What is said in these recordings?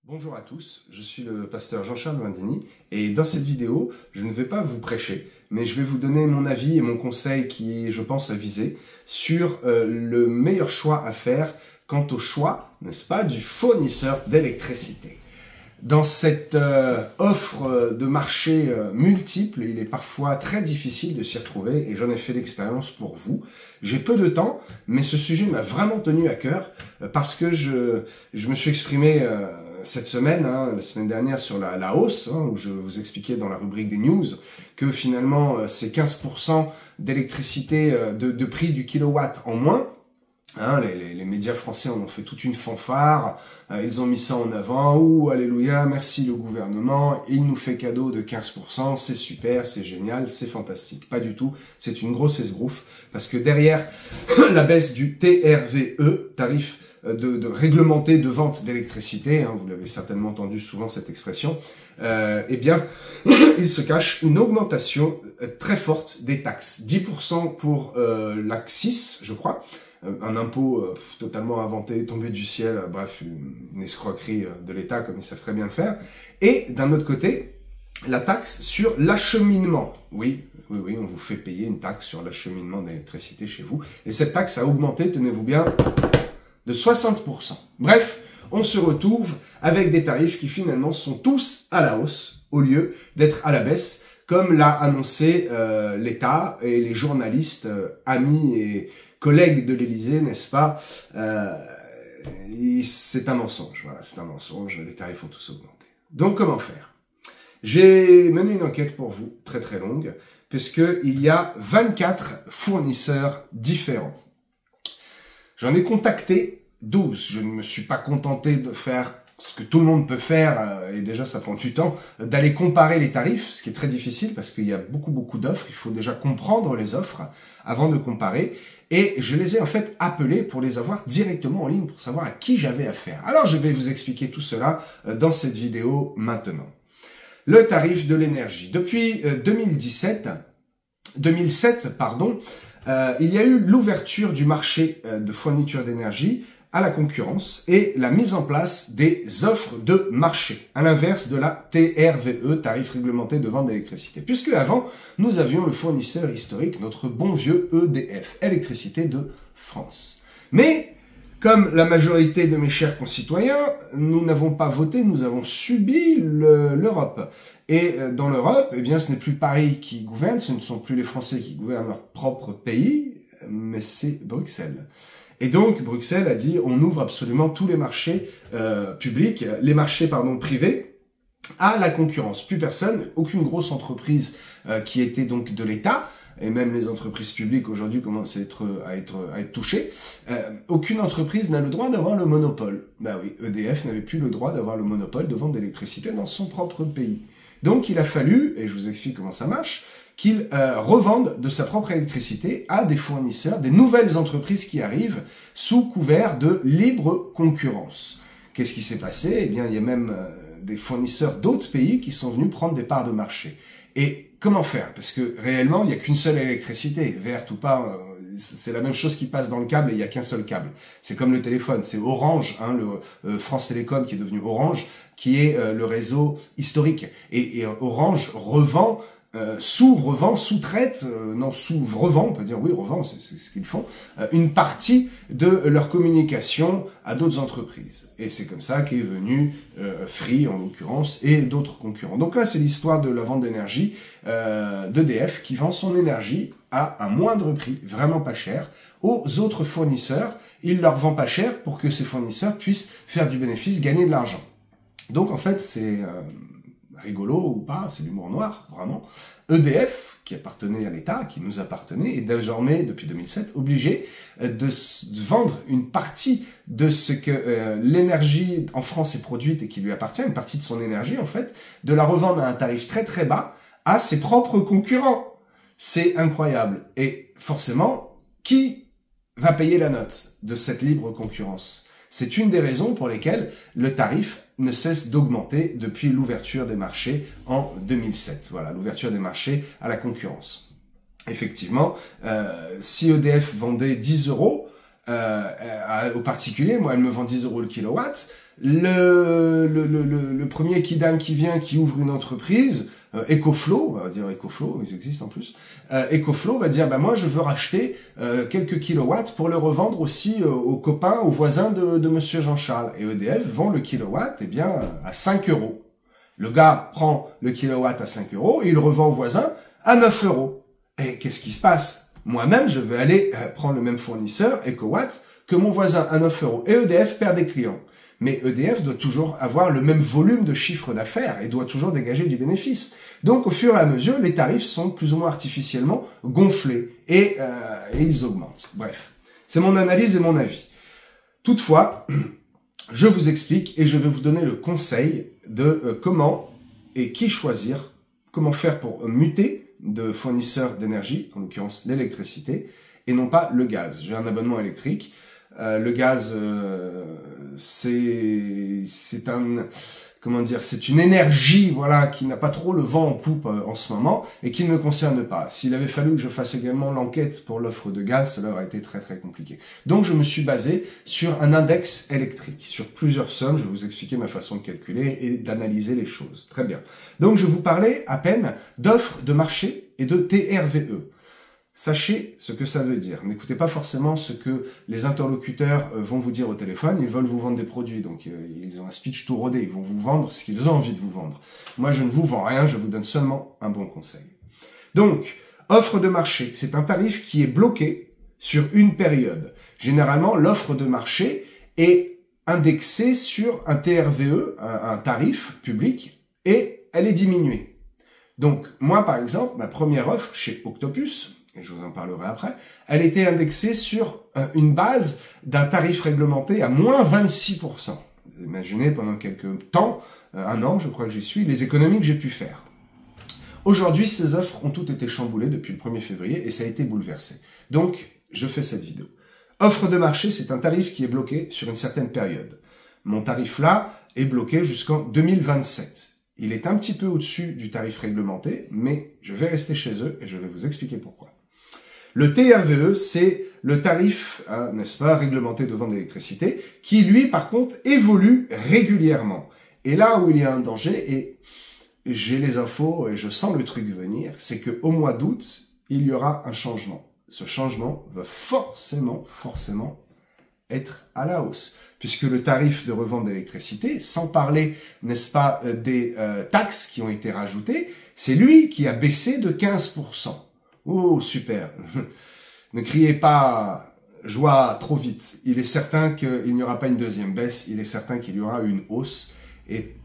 Bonjour à tous, je suis le pasteur Jean-Charles Bandini et dans cette vidéo, je ne vais pas vous prêcher, mais je vais vous donner mon avis et mon conseil qui est, je pense, avisé sur le meilleur choix à faire quant au choix, n'est-ce pas, du fournisseur d'électricité. Dans cette offre de marché multiple, il est parfois très difficile de s'y retrouver et j'en ai fait l'expérience pour vous. J'ai peu de temps, mais ce sujet m'a vraiment tenu à cœur parce que je me suis exprimé cette semaine, la semaine dernière, sur la hausse, où je vous expliquais dans la rubrique des news que finalement c'est 15% d'électricité de prix du kilowatt en moins. Les médias français en ont fait toute une fanfare, ils ont mis ça en avant, ouh, alléluia, merci le gouvernement, il nous fait cadeau de 15%, c'est super, c'est génial, c'est fantastique. Pas du tout, c'est une grosse esbrouffe, parce que derrière la baisse du TRVE, tarif de réglementé de vente d'électricité, vous l'avez certainement entendu souvent cette expression, eh bien, il se cache une augmentation très forte des taxes. 10% pour l'ACCIS, je crois, un impôt totalement inventé, tombé du ciel, bref, une escroquerie de l'État comme ils savent très bien le faire. Et d'un autre côté, la taxe sur l'acheminement. Oui, on vous fait payer une taxe sur l'acheminement d'électricité chez vous. Et cette taxe a augmenté, tenez-vous bien, de 60%. Bref, on se retrouve avec des tarifs qui finalement sont tous à la hausse au lieu d'être à la baisse, comme l'a annoncé l'État et les journalistes, amis et collègues de l'Élysée, n'est-ce pas? C'est un mensonge, voilà, c'est un mensonge, les tarifs ont tous augmenté. Donc comment faire? J'ai mené une enquête pour vous, très très longue, puisqu'il y a 24 fournisseurs différents. J'en ai contacté 12, je ne me suis pas contenté de faire ce que tout le monde peut faire, et déjà ça prend du temps, d'aller comparer les tarifs, ce qui est très difficile parce qu'il y a beaucoup d'offres, il faut déjà comprendre les offres avant de comparer, et je les ai en fait appelés pour les avoir directement en ligne, pour savoir à qui j'avais affaire. Alors je vais vous expliquer tout cela dans cette vidéo maintenant. Le tarif de l'énergie. Depuis 2007, il y a eu l'ouverture du marché de fourniture d'énergie à la concurrence et la mise en place des offres de marché, à l'inverse de la TRVE, tarif réglementé de vente d'électricité. Puisque avant, nous avions le fournisseur historique, notre bon vieux EDF, Électricité de France. Mais, comme la majorité de mes chers concitoyens, nous n'avons pas voté, nous avons subi l'Europe. Et dans l'Europe, eh bien, ce n'est plus Paris qui gouverne, ce ne sont plus les Français qui gouvernent leur propre pays, mais c'est Bruxelles. Et donc, Bruxelles a dit, on ouvre absolument tous les marchés publics, les marchés, privés, à la concurrence. Plus personne, aucune grosse entreprise qui était donc de l'État, et même les entreprises publiques aujourd'hui commencent à être touchées, aucune entreprise n'a le droit d'avoir le monopole. Bah oui, EDF n'avait plus le droit d'avoir le monopole de vente d'électricité dans son propre pays. Donc il a fallu, et je vous explique comment ça marche, qu'il revende de sa propre électricité à des fournisseurs, des nouvelles entreprises qui arrivent sous couvert de libre concurrence. Qu'est-ce qui s'est passé? Eh bien, il y a même des fournisseurs d'autres pays qui sont venus prendre des parts de marché. Et comment faire? Parce que réellement, il n'y a qu'une seule électricité, verte ou pas, c'est la même chose qui passe dans le câble et il n'y a qu'un seul câble. C'est comme le téléphone, c'est Orange, le France Télécom qui est devenu Orange, qui est le réseau historique. Et Orange revend, sous-traite, on peut dire oui, revend, c'est ce qu'ils font, une partie de leur communication à d'autres entreprises. Et c'est comme ça qu'est venu Free, en l'occurrence, et d'autres concurrents. Donc là, c'est l'histoire de la vente d'énergie d'EDF qui vend son énergie à un moindre prix, vraiment pas cher, aux autres fournisseurs. Il leur vend pas cher pour que ces fournisseurs puissent faire du bénéfice, gagner de l'argent. Donc en fait, c'est rigolo ou pas, c'est l'humour noir, vraiment. EDF, qui appartenait à l'État, qui nous appartenait, est désormais, depuis 2007, obligé de vendre une partie de ce que l'énergie en France est produite et qui lui appartient, une partie de son énergie en fait, de la revendre à un tarif très très bas à ses propres concurrents. C'est incroyable. Et forcément, qui va payer la note de cette libre concurrence? C'est une des raisons pour lesquelles le tarif ne cesse d'augmenter depuis l'ouverture des marchés en 2007. Voilà, l'ouverture des marchés à la concurrence. Effectivement, si EDF vendait 10 €, aux particuliers. Moi, elle me vend 10 € le kilowatt. Le premier kidam qui vient, qui ouvre une entreprise, EcoFlow, on va dire EcoFlow, ils existent en plus, EcoFlow va dire, moi je veux racheter quelques kilowatts pour le revendre aussi aux copains, aux voisins de Monsieur Jean-Charles. Et EDF vend le kilowatt à 5 €. Le gars prend le kilowatt à 5 € et il le revend aux voisins à 9 €. Et qu'est-ce qui se passe? Moi-même, je vais aller prendre le même fournisseur, EcoWatt, que mon voisin à 9 €. Et EDF perd des clients. Mais EDF doit toujours avoir le même volume de chiffre d'affaires et doit toujours dégager du bénéfice. Donc, au fur et à mesure, les tarifs sont plus ou moins artificiellement gonflés et ils augmentent. Bref, c'est mon analyse et mon avis. Toutefois, je vous explique et je vais vous donner le conseil de comment et qui choisir, comment faire pour muter de fournisseur d'énergie, en l'occurrence l'électricité, et non pas le gaz. J'ai un abonnement électrique. Le gaz, c'est une énergie, voilà, qui n'a pas trop le vent en poupe en ce moment et qui ne me concerne pas. S'il avait fallu que je fasse également l'enquête pour l'offre de gaz, cela aurait été très très compliqué. Donc je me suis basé sur un index électrique, sur plusieurs sommes. Je vais vous expliquer ma façon de calculer et d'analyser les choses. Très bien. Donc je vous parlais à peine d'offres de marché et de TRVE. Sachez ce que ça veut dire. N'écoutez pas forcément ce que les interlocuteurs vont vous dire au téléphone. Ils veulent vous vendre des produits, donc ils ont un speech tout rodé. Ils vont vous vendre ce qu'ils ont envie de vous vendre. Moi, je ne vous vends rien, je vous donne seulement un bon conseil. Donc, offre de marché, c'est un tarif qui est bloqué sur une période. Généralement, l'offre de marché est indexée sur un TRVE, un tarif public, et elle est diminuée. Donc, moi, par exemple, ma première offre chez Octopus, et je vous en parlerai après, elle était indexée sur une base d'un tarif réglementé à moins 26%. Vous imaginez pendant quelques temps, un an je crois que j'y suis, les économies que j'ai pu faire. Aujourd'hui, ces offres ont toutes été chamboulées depuis le 1er février et ça a été bouleversé. Donc, je fais cette vidéo. Offre de marché, c'est un tarif qui est bloqué sur une certaine période. Mon tarif là est bloqué jusqu'en 2027. Il est un petit peu au-dessus du tarif réglementé, mais je vais rester chez eux et je vais vous expliquer pourquoi. Le TRVE, c'est le tarif, n'est-ce pas, réglementé de vente d'électricité, qui lui, par contre, évolue régulièrement. Et là où il y a un danger, et j'ai les infos et je sens le truc venir, c'est qu'au mois d'août, il y aura un changement. Ce changement va forcément être à la hausse, puisque le tarif de revente d'électricité, sans parler, n'est-ce pas, des taxes qui ont été rajoutées, c'est lui qui a baissé de 15%. Oh, super. Ne criez pas joie trop vite. Il est certain qu'il n'y aura pas une deuxième baisse. Il est certain qu'il y aura une hausse et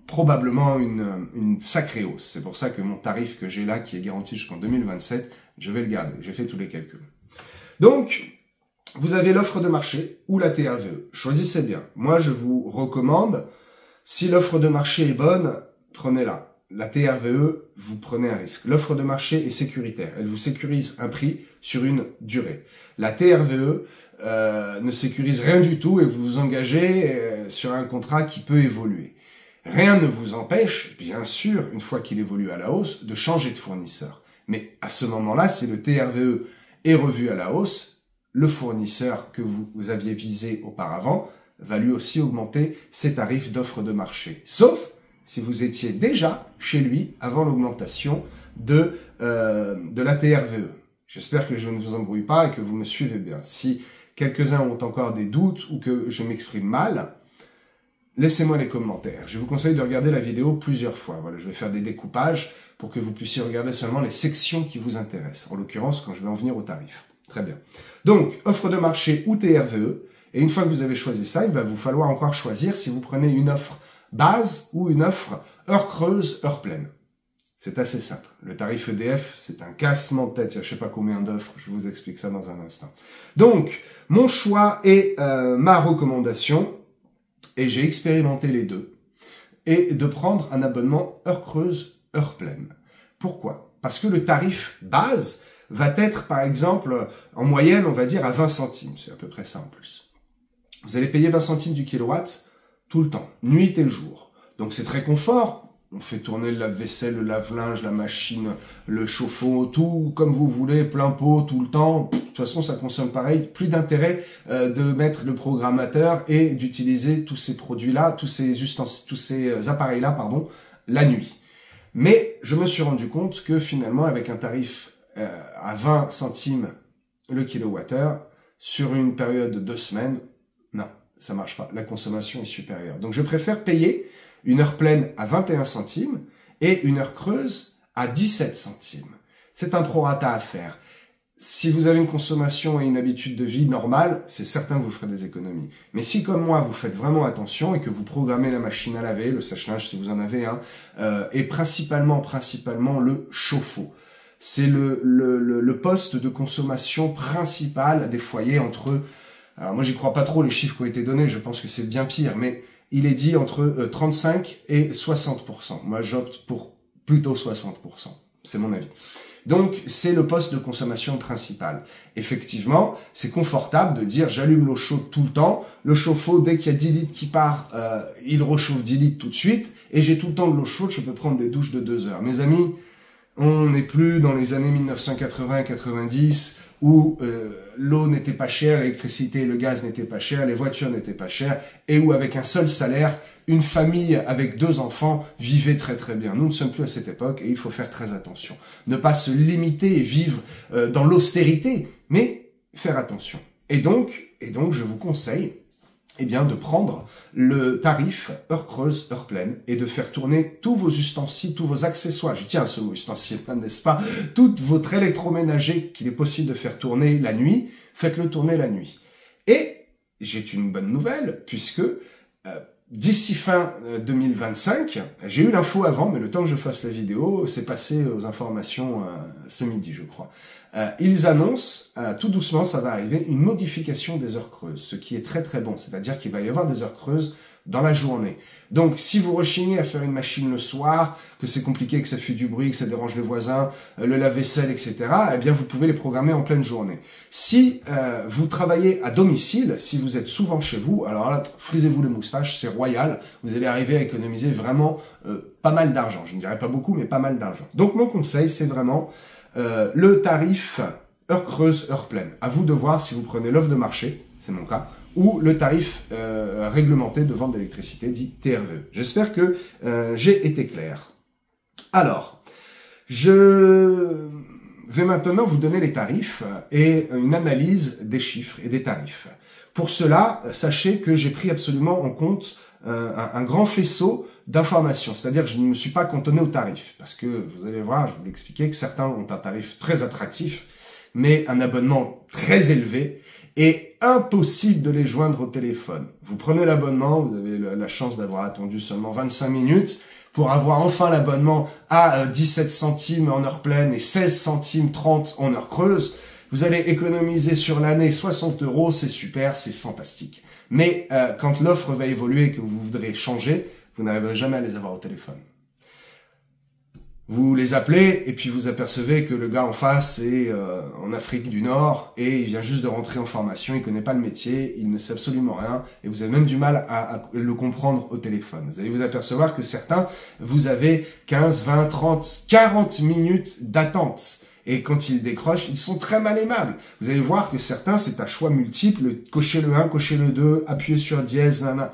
probablement une sacrée hausse. C'est pour ça que mon tarif que j'ai là, qui est garanti jusqu'en 2027, je vais le garder. J'ai fait tous les calculs. Donc, vous avez l'offre de marché ou la TRVE. Choisissez bien. Moi, je vous recommande, si l'offre de marché est bonne, prenez-la. La TRVE, vous prenez un risque. L'offre de marché est sécuritaire. Elle vous sécurise un prix sur une durée. La TRVE ne sécurise rien du tout et vous vous engagez sur un contrat qui peut évoluer. Rien ne vous empêche, bien sûr, une fois qu'il évolue à la hausse, de changer de fournisseur. Mais à ce moment-là, si le TRVE est revu à la hausse, le fournisseur que vous aviez visé auparavant va lui aussi augmenter ses tarifs d'offre de marché. Sauf si vous étiez déjà chez lui avant l'augmentation de la TRVE. J'espère que je ne vous embrouille pas et que vous me suivez bien. Si quelques-uns ont encore des doutes ou que je m'exprime mal, laissez-moi les commentaires. Je vous conseille de regarder la vidéo plusieurs fois. Voilà, je vais faire des découpages pour que vous puissiez regarder seulement les sections qui vous intéressent. En l'occurrence, quand je vais en venir au tarif. Très bien. Donc, offre de marché ou TRVE. Et une fois que vous avez choisi ça, il va vous falloir encore choisir si vous prenez une offre base ou une offre heure creuse, heure pleine. C'est assez simple. Le tarif EDF, c'est un cassement de tête. Il y a je sais pas combien d'offres. Je vous explique ça dans un instant. Donc, mon choix et ma recommandation, et j'ai expérimenté les deux, est de prendre un abonnement heure creuse, heure pleine. Pourquoi? Parce que le tarif base va être, par exemple, en moyenne, on va dire, à 20 centimes. C'est à peu près ça en plus. Vous allez payer 20 centimes du kilowatt tout le temps, nuit et jour. Donc c'est très confort, On fait tourner le lave-vaisselle, le lave-linge, la machine, le chauffe-eau, tout comme vous voulez, plein pot, tout le temps. De toute façon, ça consomme pareil. Plus d'intérêt de mettre le programmateur et d'utiliser tous ces produits-là, tous ces appareils-là, pardon, la nuit. Mais je me suis rendu compte que finalement, avec un tarif à 20 centimes le kilowattheure, sur une période de 2 semaines, non, ça marche pas. La consommation est supérieure. Donc je préfère payer une heure pleine à 21 centimes et une heure creuse à 17 centimes. C'est un prorata à faire. Si vous avez une consommation et une habitude de vie normale, c'est certain que vous ferez des économies. Mais si, comme moi, vous faites vraiment attention et que vous programmez la machine à laver, le sèche-linge si vous en avez un, et principalement le chauffe-eau. C'est le poste de consommation principal des foyers entre... Alors moi, j'y crois pas trop les chiffres qui ont été donnés, je pense que c'est bien pire, mais il est dit entre 35 et 60%. Moi, j'opte pour plutôt 60%. C'est mon avis. Donc, c'est le poste de consommation principal. Effectivement, c'est confortable de dire j'allume l'eau chaude tout le temps. Le chauffe-eau, dès qu'il y a 10 litres qui part, il réchauffe 10 litres tout de suite. Et j'ai tout le temps de l'eau chaude, je peux prendre des douches de 2 heures. Mes amis, on n'est plus dans les années 1980-90 où l'eau n'était pas chère, l'électricité et le gaz n'étaient pas chers, les voitures n'étaient pas chères, et où avec un seul salaire, une famille avec 2 enfants vivait très très bien. Nous ne sommes plus à cette époque et il faut faire très attention. Ne pas se limiter et vivre dans l'austérité, mais faire attention. Et donc, je vous conseille eh bien, de prendre le tarif heure creuse, heure pleine, et de faire tourner tous vos ustensiles, tous vos accessoires. Je tiens à ce mot ustensile, n'est-ce pas? Tout votre électroménager qu'il est possible de faire tourner la nuit, faites-le tourner la nuit. Et j'ai une bonne nouvelle, puisque d'ici fin 2025, j'ai eu l'info avant, mais le temps que je fasse la vidéo, c'est passé aux informations ce midi, je crois. Ils annoncent, tout doucement, ça va arriver, une modification des heures creuses, ce qui est très très bon, c'est-à-dire qu'il va y avoir des heures creuses dans la journée. Donc, si vous rechignez à faire une machine le soir, que c'est compliqué, que ça fait du bruit, que ça dérange les voisins, le lave-vaisselle, etc., eh bien, vous pouvez les programmer en pleine journée. Si vous travaillez à domicile, si vous êtes souvent chez vous, alors là, frisez-vous les moustaches, c'est royal, vous allez arriver à économiser vraiment pas mal d'argent. Je ne dirais pas beaucoup, mais pas mal d'argent. Donc, mon conseil, c'est vraiment le tarif heure creuse, heure pleine. À vous de voir si vous prenez l'offre de marché, c'est mon cas, ou le tarif réglementé de vente d'électricité, dit TRVE. J'espère que j'ai été clair. Alors, je vais maintenant vous donner les tarifs et une analyse des chiffres et des tarifs. Pour cela, sachez que j'ai pris absolument en compte un grand faisceau d'informations, c'est-à-dire que je ne me suis pas cantonné aux tarifs, parce que vous allez voir, je vais vous l'expliquer, que certains ont un tarif très attractif, mais un abonnement très élevé, et impossible de les joindre au téléphone. Vous prenez l'abonnement, vous avez la chance d'avoir attendu seulement 25 minutes pour avoir enfin l'abonnement à 17 centimes en heure pleine et 16 centimes 30 en heure creuse. Vous allez économiser sur l'année 60 €, c'est super, c'est fantastique. Mais quand l'offre va évoluer et que vous voudrez changer, vous n'arriverez jamais à les avoir au téléphone. Vous les appelez et puis vous apercevez que le gars en face est en Afrique du Nord et il vient juste de rentrer en formation, il connaît pas le métier, il ne sait absolument rien et vous avez même du mal à le comprendre au téléphone. Vous allez vous apercevoir que certains, vous avez 15, 20, 30, 40 minutes d'attente. Et quand ils décrochent, ils sont très mal aimables. Vous allez voir que certains, c'est à choix multiples, cocher le 1, cocher le 2, appuyer sur dièse, nanana.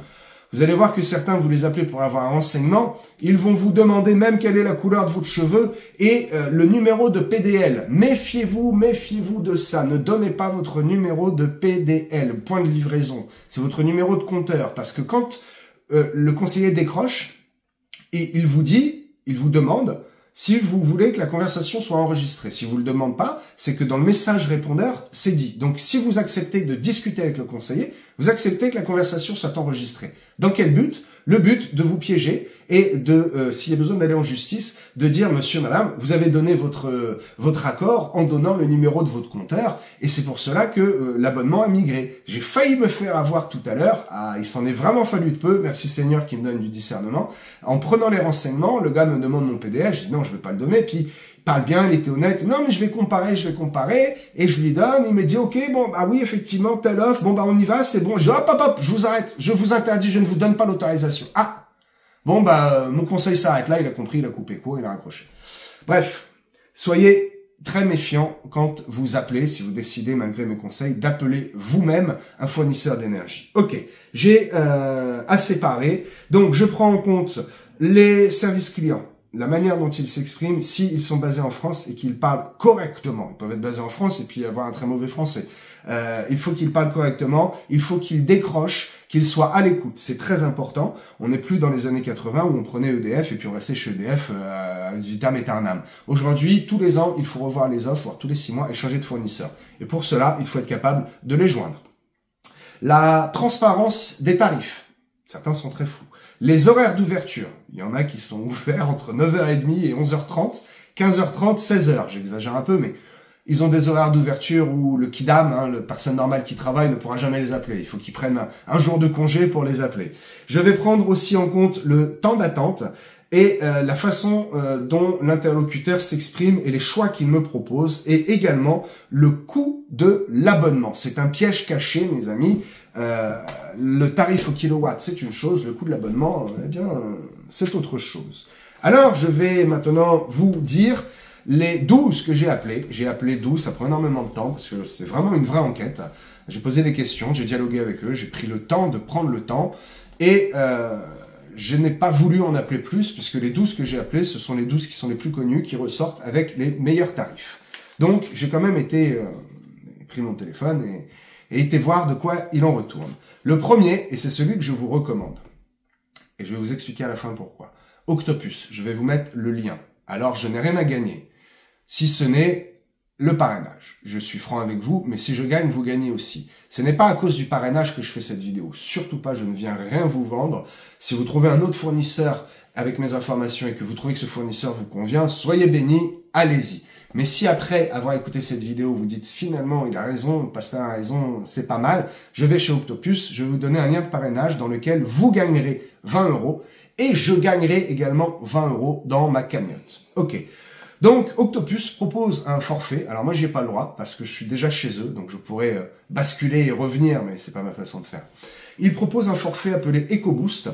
Vous allez voir que certains, vous les appelez pour avoir un renseignement, ils vont vous demander même quelle est la couleur de votre cheveux et le numéro de PDL. Méfiez-vous de ça. Ne donnez pas votre numéro de PDL, point de livraison. C'est votre numéro de compteur. Parce que quand le conseiller décroche, et il vous demande si vous voulez que la conversation soit enregistrée. Si vous le demandez pas, c'est que dans le message répondeur, c'est dit. Donc, si vous acceptez de discuter avec le conseiller, vous acceptez que la conversation soit enregistrée. Dans quel but? Le but de vous piéger et de, s'il y a besoin d'aller en justice, de dire, monsieur, madame, vous avez donné votre accord en donnant le numéro de votre compteur et c'est pour cela que l'abonnement a migré. J'ai failli me faire avoir tout à l'heure. Ah, il s'en est vraiment fallu de peu. Merci Seigneur qui me donne du discernement. En prenant les renseignements, le gars me demande mon PDL. Je dis non, je vais pas le donner. Puis il parle bien, il était honnête. Non, mais je vais comparer. Et je lui donne. Il me dit, ok, bon, ah oui, effectivement, telle offre. Bon, bah, on y va, c'est bon. Je dis, hop, je vous arrête. Je vous interdis, je ne vous donne pas l'autorisation. Ah, Bon, bah, mon conseil s'arrête là, il a compris, il a coupé court, il a raccroché. Bref, soyez très méfiants quand vous appelez, si vous décidez, malgré mes conseils, d'appeler vous-même un fournisseur d'énergie. Ok, j'ai assez parlé, donc je prends en compte les services clients, la manière dont ils s'expriment, s'ils sont basés en France et qu'ils parlent correctement. Ils peuvent être basés en France et puis avoir un très mauvais français. Il faut qu'ils parlent correctement, il faut qu'ils décrochent, qu'ils soient à l'écoute. C'est très important. On n'est plus dans les années 80 où on prenait EDF et puis on restait chez EDF ad vitam aeternam. Aujourd'hui, tous les ans, il faut revoir les offres, voire tous les 6 mois, et changer de fournisseur. Et pour cela, il faut être capable de les joindre. La transparence des tarifs. Certains sont très fous. Les horaires d'ouverture. Il y en a qui sont ouverts entre 9h30 et 11h30, 15h30, 16h. J'exagère un peu, mais ils ont des horaires d'ouverture où le kidam, le personne normale qui travaille, ne pourra jamais les appeler. Il faut qu'ils prennent un jour de congé pour les appeler. Je vais prendre aussi en compte le temps d'attente et la façon dont l'interlocuteur s'exprime et les choix qu'il me propose, et également le coût de l'abonnement. C'est un piège caché, mes amis. Le tarif au kilowatt, c'est une chose, le coût de l'abonnement, eh bien, c'est autre chose. Alors, je vais maintenant vous dire les 12 que j'ai appelés. J'ai appelé 12, ça prend énormément de temps, parce que c'est vraiment une vraie enquête. J'ai posé des questions, j'ai dialogué avec eux, j'ai pris le temps de prendre le temps, et je n'ai pas voulu en appeler plus, puisque les 12 que j'ai appelés, ce sont les 12 qui sont les plus connus, qui ressortent avec les meilleurs tarifs. Donc, j'ai quand même pris mon téléphone et été voir de quoi il en retourne. Le premier, et c'est celui que je vous recommande, et je vais vous expliquer à la fin pourquoi. Octopus, je vais vous mettre le lien. Alors, je n'ai rien à gagner, si ce n'est le parrainage. Je suis franc avec vous, mais si je gagne, vous gagnez aussi. Ce n'est pas à cause du parrainage que je fais cette vidéo. Surtout pas, je ne viens rien vous vendre. Si vous trouvez un autre fournisseur avec mes informations et que vous trouvez que ce fournisseur vous convient, soyez bénis, allez-y. Mais si après avoir écouté cette vidéo, vous dites finalement il a raison, Pasteur a raison, c'est pas mal, je vais chez Octopus, je vais vous donner un lien de parrainage dans lequel vous gagnerez 20 € et je gagnerai également 20 € dans ma cagnotte. Ok. Donc Octopus propose un forfait. Alors moi j'y ai pas le droit parce que je suis déjà chez eux, donc je pourrais basculer et revenir, mais c'est pas ma façon de faire. Il propose un forfait appelé EcoBoost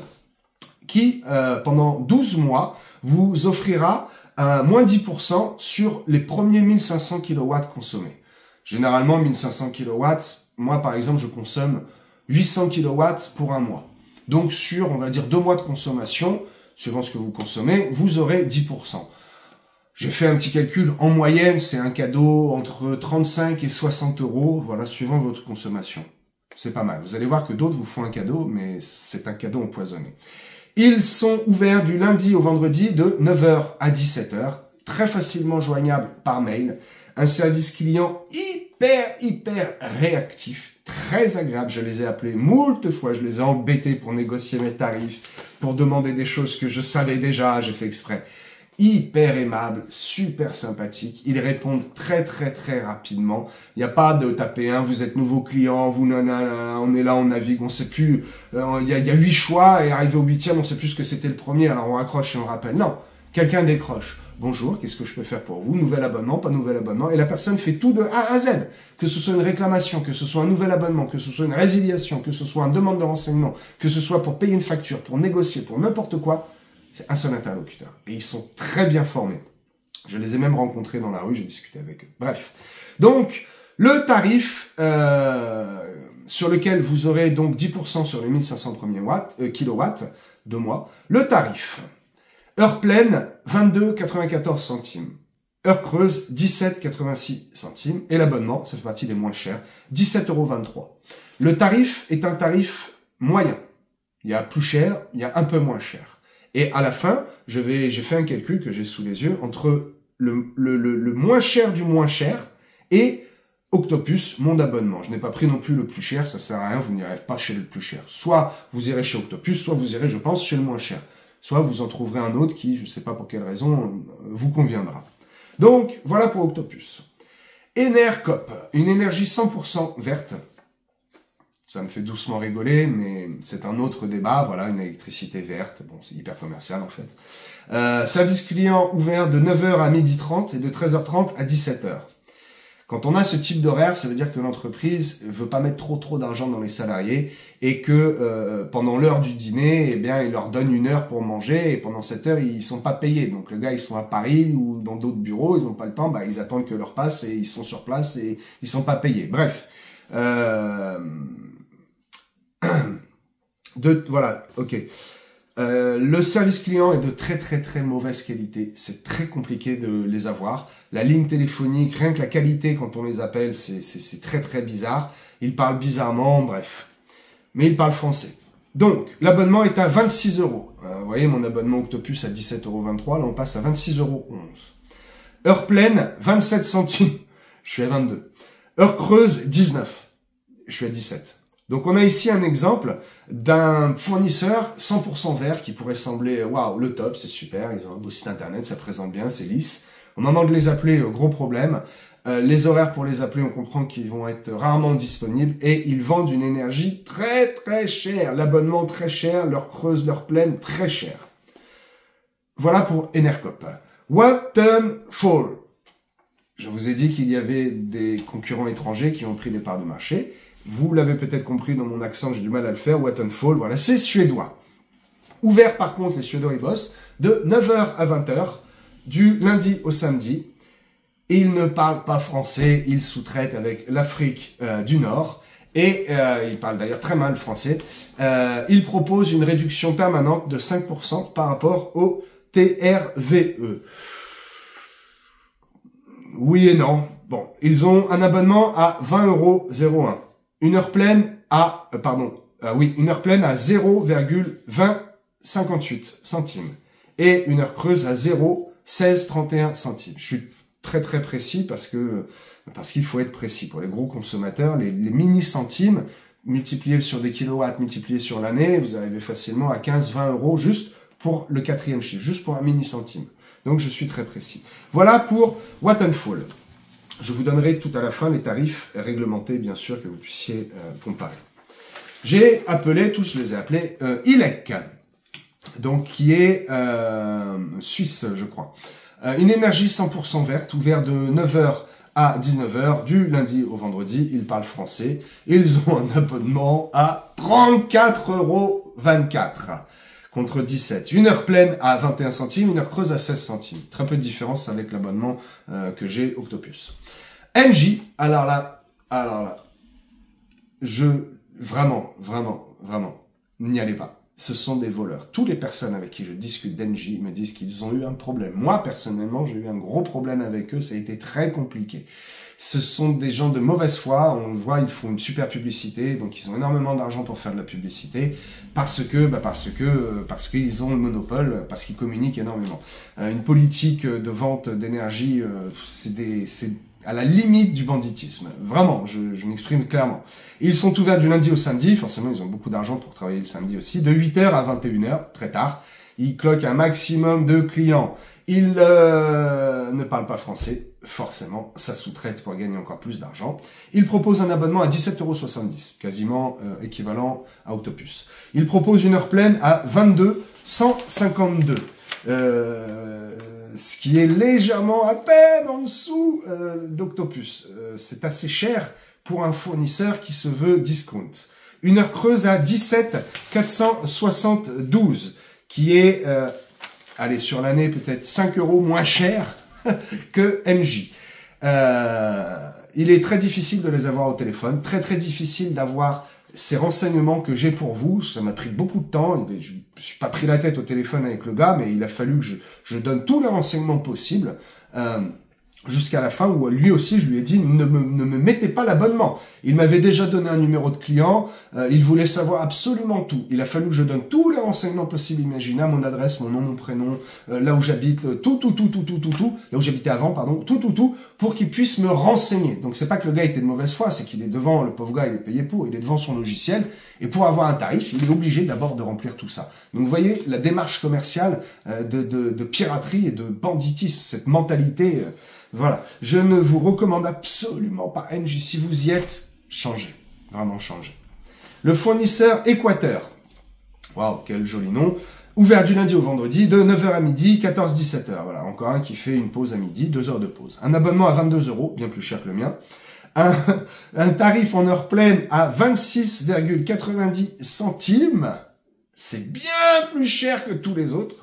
qui pendant 12 mois vous offrira moins 10% sur les premiers 1500 kW consommés. Généralement, 1500 kW, moi par exemple, je consomme 800 kW pour un mois. Donc sur, on va dire, 2 mois de consommation, suivant ce que vous consommez, vous aurez 10%. J'ai fait un petit calcul, en moyenne, c'est un cadeau entre 35 et 60 €, voilà, suivant votre consommation. C'est pas mal. Vous allez voir que d'autres vous font un cadeau, mais c'est un cadeau empoisonné. Ils sont ouverts du lundi au vendredi de 9h à 17h, très facilement joignables par mail. Un service client hyper réactif, très agréable. Je les ai appelés moult fois, je les ai embêtés pour négocier mes tarifs, pour demander des choses que je savais déjà, j'ai fait exprès. Hyper aimable, super sympathique. Ils répondent très rapidement. Il n'y a pas de taper un, vous êtes nouveau client, vous nanana, on est là, on navigue, on sait plus. Il y a 8 choix et arrivé au 8e, on sait plus ce que c'était le premier, alors on raccroche et on rappelle. Non, quelqu'un décroche. Bonjour, qu'est-ce que je peux faire pour vous? Nouvel abonnement, pas nouvel abonnement. Et la personne fait tout de A à Z. Que ce soit une réclamation, que ce soit un nouvel abonnement, que ce soit une résiliation, que ce soit une demande de renseignement, que ce soit pour payer une facture, pour négocier, pour n'importe quoi. C'est un seul interlocuteur. Et ils sont très bien formés. Je les ai même rencontrés dans la rue, j'ai discuté avec eux. Bref. Donc, le tarif sur lequel vous aurez donc 10% sur les 1500 premiers kilowatts de mois. Le tarif. Heure pleine, 22,94 centimes. Heure creuse, 17,86 centimes. Et l'abonnement, ça fait partie des moins chers, 17,23 €. Le tarif est un tarif moyen. Il y a plus cher, il y a un peu moins cher. Et à la fin, j'ai fait un calcul que j'ai sous les yeux entre le moins cher du moins cher et Octopus, mon abonnement. Je n'ai pas pris non plus le plus cher, ça sert à rien, vous n'irez pas chez le plus cher. Soit vous irez chez Octopus, soit vous irez, je pense, chez le moins cher. Soit vous en trouverez un autre qui, je ne sais pas pour quelle raison, vous conviendra. Donc, voilà pour Octopus. Enercop, une énergie 100% verte. Ça me fait doucement rigoler, mais c'est un autre débat. Voilà, une électricité verte. Bon, c'est hyper commercial, en fait. Service client ouvert de 9h à 12h30 et de 13h30 à 17h. Quand on a ce type d'horaire, ça veut dire que l'entreprise veut pas mettre trop d'argent dans les salariés et que pendant l'heure du dîner, eh bien, il leur donne 1 heure pour manger et pendant cette heure, ils sont pas payés. Donc le gars, ils sont à Paris ou dans d'autres bureaux, ils n'ont pas le temps, ils attendent que l'heure passe et ils sont sur place et ils sont pas payés. Bref. Voilà, ok. Le service client est de très mauvaise qualité. C'est très compliqué de les avoir. La ligne téléphonique, rien que la qualité quand on les appelle, c'est très bizarre. Ils parlent bizarrement, bref. Mais ils parlent français. Donc, l'abonnement est à 26 euros. Vous voyez, mon abonnement Octopus à 17,23 €. Là, on passe à 26,11 €. Heure pleine, 27 centimes. Je suis à 22. Heure creuse, 19. Je suis à 17. Donc on a ici un exemple d'un fournisseur 100% vert qui pourrait sembler waouh, le top, c'est super, ils ont un beau site internet, ça présente bien, c'est lisse. Au moment de les appeler, gros problème. Les horaires pour les appeler, on comprend qu'ils vont être rarement disponibles et ils vendent une énergie très chère, l'abonnement très cher, leur creuse, leur pleine très cher. Voilà pour Enercop. Vattenfall. Je vous ai dit qu'il y avait des concurrents étrangers qui ont pris des parts de marché. Vous l'avez peut-être compris dans mon accent, j'ai du mal à le faire. Vattenfall, voilà, c'est suédois. Ouvert par contre, les Suédois ils bossent de 9h à 20h, du lundi au samedi. Ils ne parlent pas français, ils sous-traitent avec l'Afrique du Nord. Et ils parlent d'ailleurs très mal français. Ils proposent une réduction permanente de 5% par rapport au TRVE. Oui et non. Bon, ils ont un abonnement à 20,01 €. Une heure pleine à, une heure pleine à 0,2058 centimes. Et une heure creuse à 0,1631 centimes. Je suis très précis parce qu'il faut être précis. Pour les gros consommateurs, les mini-centimes, multipliés sur des kilowatts, multipliés sur l'année, vous arrivez facilement à 15-20 € juste pour le 4e chiffre, juste pour un mini-centime. Donc je suis très précis. Voilà pour Vattenfall. Je vous donnerai tout à la fin les tarifs réglementés, bien sûr, que vous puissiez comparer. J'ai appelé, tous je les ai appelés, ILEC, donc qui est suisse, je crois. Une énergie 100% verte, ouverte de 9h à 19h, du lundi au vendredi. Ils parlent français. Ils ont un abonnement à 34,24 € contre 17. Une heure pleine à 21 centimes, une heure creuse à 16 centimes. Très peu de différence avec l'abonnement que j'ai Octopus. Engie, alors là, vraiment, n'y allez pas. Ce sont des voleurs. Toutes les personnes avec qui je discute d'Engie me disent qu'ils ont eu un problème. Moi, personnellement, j'ai eu un gros problème avec eux. Ça a été très compliqué. Ce sont des gens de mauvaise foi. On le voit, ils font une super publicité. Donc, ils ont énormément d'argent pour faire de la publicité. Parce qu'ils ont le monopole, parce qu'ils communiquent énormément. Une politique de vente d'énergie, c'est à la limite du banditisme. Vraiment, je m'exprime clairement. Ils sont ouverts du lundi au samedi, forcément ils ont beaucoup d'argent pour travailler le samedi aussi, de 8h à 21h, très tard. Ils cloquent un maximum de clients. Ils ne parlent pas français, forcément, ça sous-traite pour gagner encore plus d'argent. Ils proposent un abonnement à 17,70 €, quasiment équivalent à Octopus. Ils proposent une heure pleine à 22,152 €. Ce qui est légèrement à peine en dessous d'Octopus. C'est assez cher pour un fournisseur qui se veut discount. Une heure creuse à 17,472 €, qui est, sur l'année, peut-être 5 € moins cher que Engie. Il est très difficile de les avoir au téléphone, très difficile d'avoir ces renseignements que j'ai pour vous. Ça m'a pris beaucoup de temps. Je ne me suis pas pris la tête au téléphone avec le gars, mais il a fallu que je donne tous les renseignements possibles jusqu'à la fin où lui aussi, je lui ai dit ne me mettez pas l'abonnement. Il m'avait déjà donné un numéro de client. Il voulait savoir absolument tout. Il a fallu que je donne tous les renseignements possibles imaginables, mon adresse, mon nom, mon prénom, là où j'habite, tout, là où j'habitais avant, pardon, tout, pour qu'il puisse me renseigner. Donc c'est pas que le gars était de mauvaise foi, c'est qu'il est devant, le pauvre gars, il est payé pour, il est devant son logiciel, et pour avoir un tarif, il est obligé d'abord de remplir tout ça. Donc vous voyez la démarche commerciale de piraterie et de banditisme, cette mentalité. Voilà, je ne vous recommande absolument pas Engie. Si vous y êtes, changez, vraiment changez. Le fournisseur Équateur. Waouh, quel joli nom. Ouvert du lundi au vendredi, de 9h à midi, 14-17h. Voilà, encore un qui fait une pause à midi, 2 heures de pause. Un abonnement à 22 €, bien plus cher que le mien. Un tarif en heure pleine à 26,90 centimes. C'est bien plus cher que tous les autres.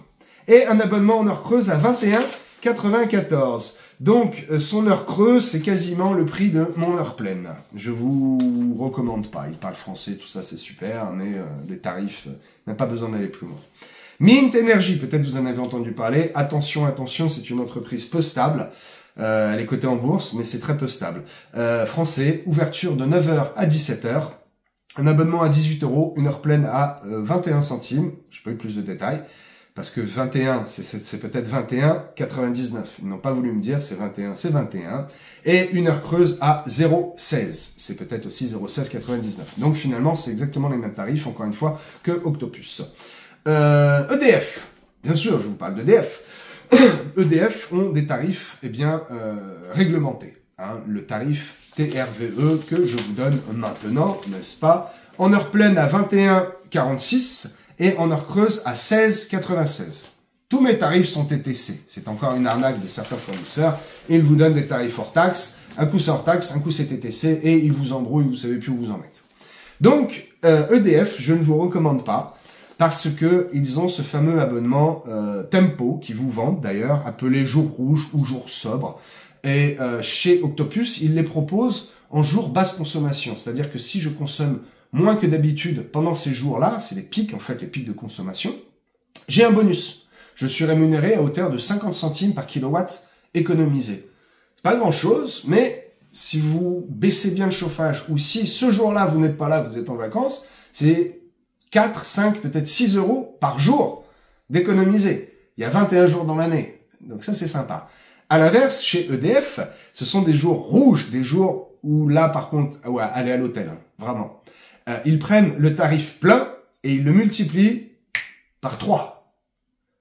Et un abonnement en heure creuse à 21,94. Donc, son heure creuse, c'est quasiment le prix de mon heure pleine. Je vous recommande pas. Il parle français, tout ça, c'est super, mais les tarifs, n'a pas besoin d'aller plus loin. Mint Energy, peut-être vous en avez entendu parler. Attention, attention, c'est une entreprise peu stable. Elle est cotée en bourse, mais c'est très peu stable. Français, ouverture de 9h à 17h. Un abonnement à 18 €, une heure pleine à 21 centimes. Je n'ai pas eu plus de détails. Parce que 21, c'est peut-être 21,99. Ils n'ont pas voulu me dire, c'est 21, c'est 21. Et une heure creuse à 0,16. C'est peut-être aussi 0,16,99. Donc finalement, c'est exactement les mêmes tarifs, encore une fois, que Octopus. EDF. Bien sûr, je vous parle d'EDF. EDF ont des tarifs, réglementés. Hein, le tarif TRVE que je vous donne maintenant, n'est-ce pas? En heure pleine à 21,46 et en heure creuse à 16,96. Tous mes tarifs sont TTC. C'est encore une arnaque de certains fournisseurs. Ils vous donnent des tarifs hors taxe. Un coup c'est hors taxe, un coup c'est TTC et ils vous embrouillent, vous savez plus où vous en êtes. Donc, EDF, je ne vous recommande pas parce que ils ont ce fameux abonnement Tempo qui vous vendent d'ailleurs, appelé jour rouge ou jour sobre. Et chez Octopus, ils les proposent en jour basse consommation. C'est-à-dire que si je consomme moins que d'habitude pendant ces jours-là, c'est les pics, en fait, les pics de consommation, j'ai un bonus. Je suis rémunéré à hauteur de 50 centimes par kilowatt économisé. C'est pas grand-chose, mais si vous baissez bien le chauffage, ou si ce jour-là, vous n'êtes pas là, vous êtes en vacances, c'est 4, 5, peut-être 6 € par jour d'économiser. Il y a 21 jours dans l'année. Donc ça, c'est sympa. À l'inverse, chez EDF, ce sont des jours rouges, des jours où là, par contre, ouais, allez à l'hôtel, hein, vraiment. Ils prennent le tarif plein et ils le multiplient par 3.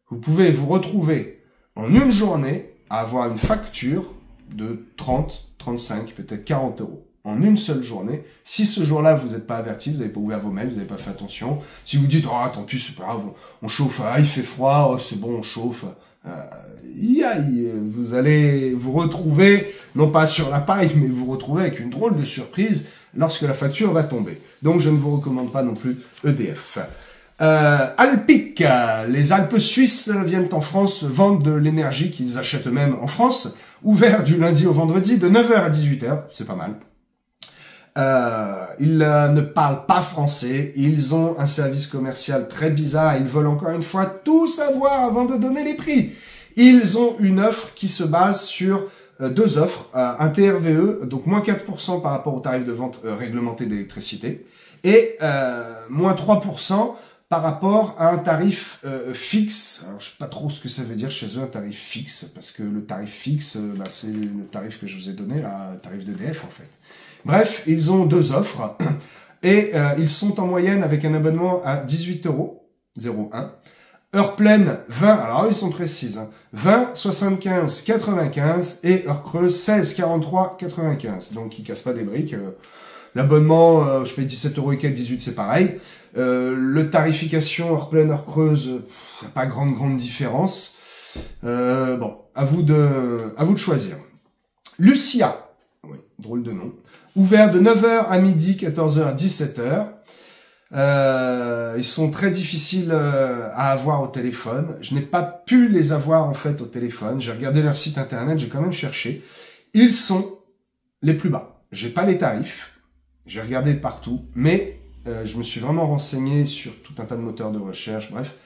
Vous pouvez vous retrouver en une journée à avoir une facture de 30, 35, peut-être 40 € en une seule journée. Si ce jour-là, vous n'êtes pas averti, vous n'avez pas ouvert vos mails, vous n'avez pas fait attention. Si vous dites, oh, tant pis, c'est pas grave, on chauffe, ah, il fait froid, oh, c'est bon, on chauffe. Vous allez vous retrouver, non pas sur la paille, mais vous retrouver avec une drôle de surprise lorsque la facture va tomber. Donc je ne vous recommande pas non plus EDF. Alpic, les Alpes suisses viennent en France vendre de l'énergie qu'ils achètent eux-mêmes en France, ouvert du lundi au vendredi de 9h à 18h, c'est pas mal. Ils ne parlent pas français, ils ont un service commercial très bizarre, ils veulent encore une fois tout savoir avant de donner les prix. Ils ont une offre qui se base sur deux offres, un TRVE, donc moins 4% par rapport au tarif de vente réglementé d'électricité, et moins 3% par rapport à un tarif fixe. Alors, je sais pas trop ce que ça veut dire chez eux, un tarif fixe, parce que le tarif fixe, c'est le tarif que je vous ai donné, là, le tarif d'EDF en fait. Bref, ils ont deux offres, et ils sont en moyenne avec un abonnement à 18 €, 0,1. Heure pleine, 20, alors ils sont précises, hein, 20, 75, 95, et heure creuse, 16, 43, 95. Donc ils cassent pas des briques. L'abonnement, je paye 17 € et quelques, 18, c'est pareil. Le tarification, heure pleine, heure creuse, pas grande différence. Bon, à vous de choisir. Lucia, oui, drôle de nom. Ouvert de 9h à midi, 14h, 17h. Ils sont très difficiles à avoir au téléphone. Je n'ai pas pu les avoir en fait au téléphone. J'ai regardé leur site internet, j'ai quand même cherché. Ils sont les plus bas. J'ai pas les tarifs. J'ai regardé partout, mais je me suis vraiment renseigné sur tout un tas de moteurs de recherche, bref.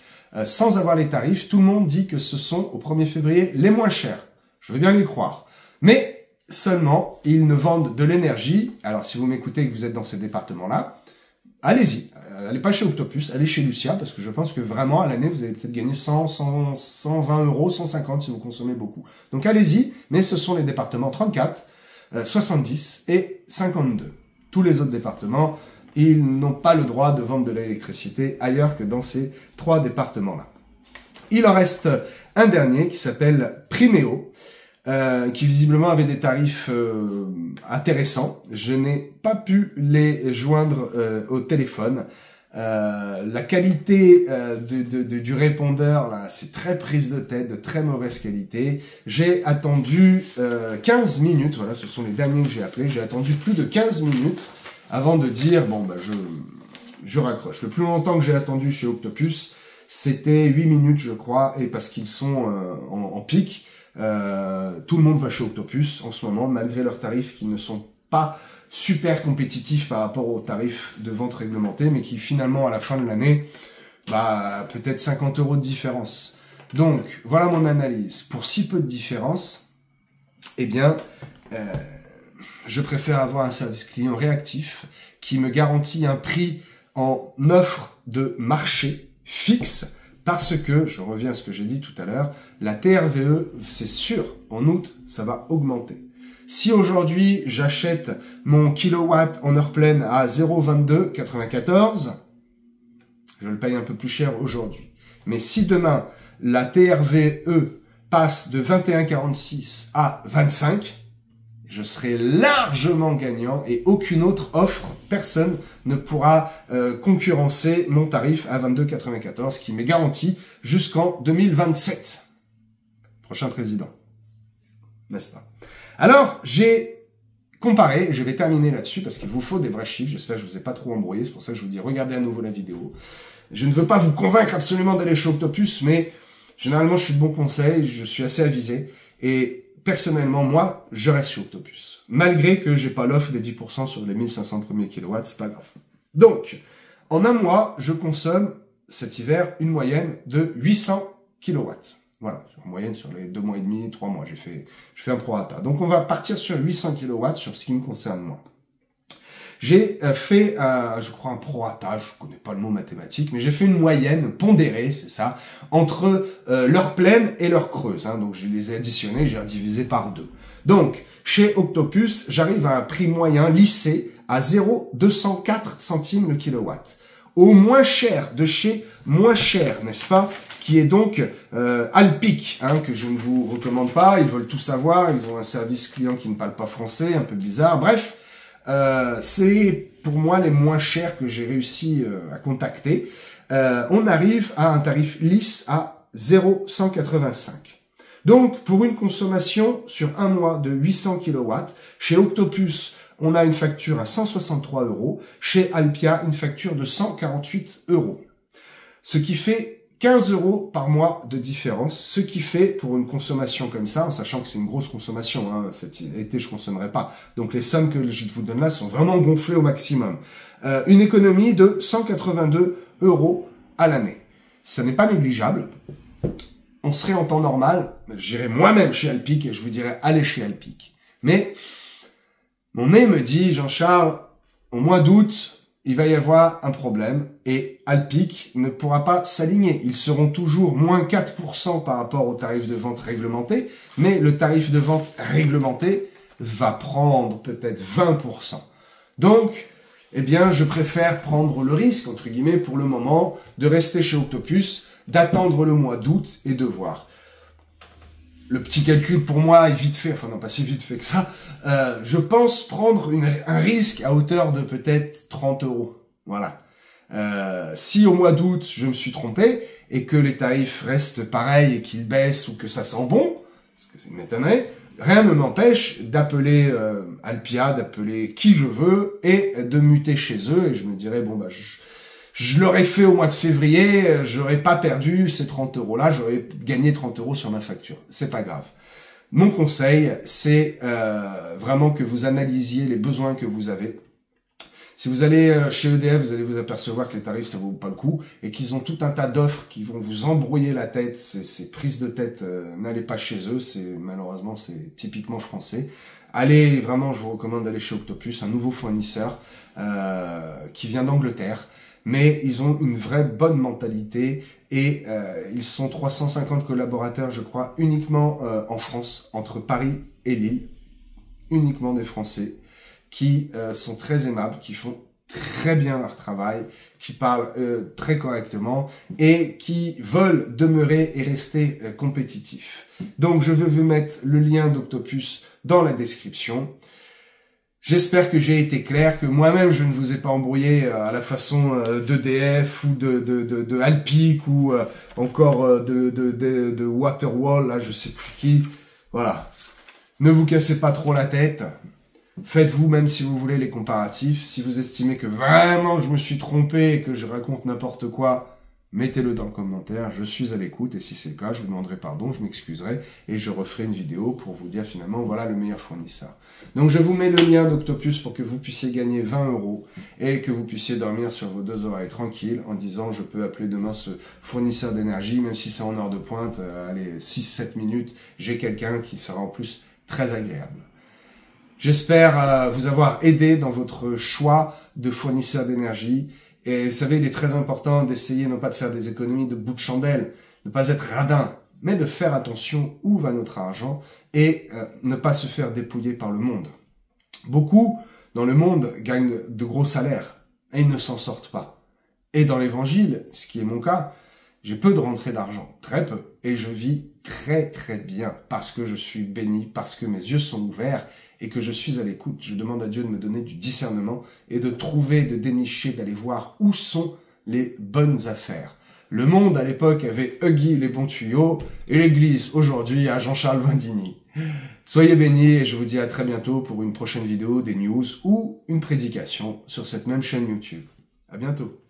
Sans avoir les tarifs, tout le monde dit que ce sont au 1er février les moins chers. Je veux bien les croire. Mais seulement, ils ne vendent de l'énergie. Alors si vous m'écoutez et que vous êtes dans ces départements-là, allez-y. Allez pas chez Octopus, allez chez Lucia, parce que je pense que vraiment, à l'année, vous allez peut-être gagner 100, 120 €, 150 si vous consommez beaucoup. Donc allez-y, mais ce sont les départements 34, 70 et 52. Tous les autres départements, ils n'ont pas le droit de vendre de l'électricité ailleurs que dans ces trois départements-là. Il en reste un dernier qui s'appelle Primeo, qui visiblement avait des tarifs intéressants. Je n'ai pas pu les joindre au téléphone. La qualité du répondeur, là, c'est très prise de tête, de très mauvaise qualité. J'ai attendu 15 minutes, voilà, ce sont les derniers que j'ai appelés. J'ai attendu plus de 15 minutes avant de dire, bon, bah, je raccroche. Le plus longtemps que j'ai attendu chez Octopus, c'était 8 minutes, je crois, et parce qu'ils sont en pic. Tout le monde va chez Octopus en ce moment, malgré leurs tarifs qui ne sont pas super compétitifs par rapport aux tarifs de vente réglementés, mais qui finalement à la fin de l'année, bah peut-être 50 € de différence. Donc voilà mon analyse. Pour si peu de différence, eh bien, je préfère avoir un service client réactif qui me garantit un prix en offre de marché fixe, parce que, je reviens à ce que j'ai dit tout à l'heure, la TRVE, c'est sûr, en août, ça va augmenter. Si aujourd'hui, j'achète mon kilowatt en heure pleine à 0,2294, je le paye un peu plus cher aujourd'hui. Mais si demain, la TRVE passe de 21,46 à 25, je serai largement gagnant et aucune autre offre, personne ne pourra concurrencer mon tarif à 22,94 qui m'est garanti jusqu'en 2027. Prochain président. N'est-ce pas? Alors, j'ai comparé, et je vais terminer là-dessus parce qu'il vous faut des vrais chiffres. J'espère que je vous ai pas trop embrouillé, c'est pour ça que je vous dis regardez à nouveau la vidéo. Je ne veux pas vous convaincre absolument d'aller chez Octopus, mais généralement je suis de bon conseil, je suis assez avisé et personnellement, moi, je reste chez Octopus. Malgré que j'ai pas l'offre des 10% sur les 1500 premiers kilowatts, c'est pas grave. Donc, en un mois, je consomme cet hiver une moyenne de 800 kilowatts. Voilà, en moyenne sur les 2 mois et demi, 3 mois, je fais un prorata. Donc on va partir sur 800 kilowatts sur ce qui me concerne moi. J'ai fait, je crois, un prorata, je connais pas le mot mathématique, mais j'ai fait une moyenne pondérée, c'est ça, entre l'heure pleine et l'heure creuse. Hein, donc je les ai additionnés, j'ai divisé par 2. Donc, chez Octopus, j'arrive à un prix moyen lissé à 0,204 centimes le kilowatt. Au moins cher de chez moins cher, n'est-ce pas? Qui est donc Alpiq, hein, que je ne vous recommande pas, ils veulent tout savoir, ils ont un service client qui ne parle pas français, un peu bizarre, bref, c'est pour moi les moins chers que j'ai réussi à contacter. On arrive à un tarif lisse à 0,185. Donc, pour une consommation sur un mois de 800 kW, chez Octopus, on a une facture à 163 €, chez Alpia, une facture de 148 €. Ce qui fait 15 € par mois de différence, ce qui fait, pour une consommation comme ça, en sachant que c'est une grosse consommation, hein, cet été je consommerai pas, donc les sommes que je vous donne là sont vraiment gonflées au maximum, une économie de 182 € à l'année. Ça n'est pas négligeable. On serait en temps normal, j'irais moi-même chez Alpiq et je vous dirais allez chez Alpiq. Mais mon nez me dit, Jean-Charles, au mois d'août, il va y avoir un problème et Alpiq ne pourra pas s'aligner. Ils seront toujours moins 4% par rapport au tarif de vente réglementé, mais le tarif de vente réglementé va prendre peut-être 20%. Donc, eh bien, je préfère prendre le risque, entre guillemets, pour le moment, de rester chez Octopus, d'attendre le mois d'août et de voir. Le petit calcul pour moi est vite fait, enfin non pas si vite fait que ça, je pense prendre un risque à hauteur de peut-être 30 €. Voilà. Si au mois d'août je me suis trompé et que les tarifs restent pareils et qu'ils baissent ou que ça sent bon, parce que ça m'étonnerait, rien ne m'empêche d'appeler Alpia, d'appeler qui je veux et de muter chez eux et je me dirais bon bah je l'aurais fait au mois de février, j'aurais pas perdu ces 30 € là, j'aurais gagné 30 € sur ma facture. C'est pas grave. Mon conseil, c'est vraiment que vous analysiez les besoins que vous avez. Si vous allez chez EDF, vous allez vous apercevoir que les tarifs, ça vaut pas le coup et qu'ils ont tout un tas d'offres qui vont vous embrouiller la tête. Ces prises de tête, n'allez pas chez eux. Malheureusement, c'est typiquement français. Allez, vraiment, je vous recommande d'aller chez Octopus, un nouveau fournisseur qui vient d'Angleterre. Mais ils ont une vraie bonne mentalité et ils sont 350 collaborateurs, je crois, uniquement en France, entre Paris et Lille. Uniquement des Français qui sont très aimables, qui font très bien leur travail, qui parlent très correctement et qui veulent demeurer et rester compétitifs. Donc je vais vous mettre le lien d'Octopus dans la description. J'espère que j'ai été clair, que moi-même je ne vous ai pas embrouillé à la façon d'EDF ou de Alpic ou encore de Waterwall, là je sais plus qui. Voilà. Ne vous cassez pas trop la tête. Faites-vous, même si vous voulez, les comparatifs. Si vous estimez que vraiment je me suis trompé et que je raconte n'importe quoi, mettez-le dans le commentaire, je suis à l'écoute, et si c'est le cas, je vous demanderai pardon, je m'excuserai, et je referai une vidéo pour vous dire finalement, voilà le meilleur fournisseur. Donc je vous mets le lien d'Octopus pour que vous puissiez gagner 20 € et que vous puissiez dormir sur vos 2 oreilles tranquilles en disant, je peux appeler demain ce fournisseur d'énergie, même si c'est en heure de pointe, allez, 6-7 minutes, j'ai quelqu'un qui sera en plus très agréable. J'espère vous avoir aidé dans votre choix de fournisseur d'énergie. Et vous savez, il est très important d'essayer non pas de faire des économies de bout de chandelle, de ne pas être radin, mais de faire attention où va notre argent et ne pas se faire dépouiller par le monde. Beaucoup dans le monde gagnent de gros salaires et ils ne s'en sortent pas. Et dans l'évangile, ce qui est mon cas, j'ai peu de rentrée d'argent, très peu, et je vis très très bien parce que je suis béni, parce que mes yeux sont ouverts et que je suis à l'écoute. Je demande à Dieu de me donner du discernement et de trouver, de dénicher, d'aller voir où sont les bonnes affaires. Le monde à l'époque avait Huggy les bons tuyaux et l'église aujourd'hui a Jean-Charles Bandini. Soyez bénis et je vous dis à très bientôt pour une prochaine vidéo, des news ou une prédication sur cette même chaîne YouTube. À bientôt.